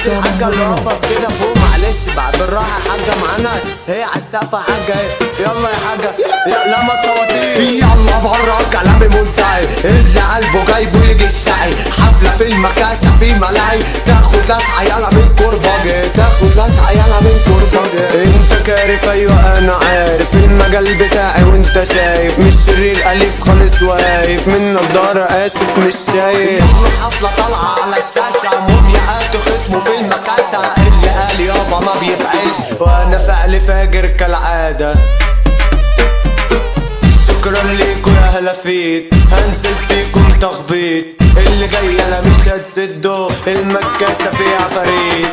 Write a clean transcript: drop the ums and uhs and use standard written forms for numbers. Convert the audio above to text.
الحاجة اللي واقفة كده فوق معلش بقى بالراحة يا حاجة معانا هي عالسقف يا حاجة يلا يا حاجة لا ما تصوتيش يلا بره كلامي منتهي اللي قلبه جايبه يجي الشقي حفلة في المكاسة في ملاهي تاخد لسعة يلا من كرباجي تاخد لسعة يلا من كرباجي انت كارف ايوه انا عارف المجال بتاعي وانت شايف مش شرير اليف خالص واقف من نضارة اسف مش شايف يلا حفلة طالعة على الشاشة مومياءات خصمه في المكاسة اللي قال يابا ما بيفعلش وانا فعل فاجر كالعادة شكرا ليكوا يا هلافيت هنزل فيكم تخبيط اللي جاي انا مش هتسده المكاسة فيها فريد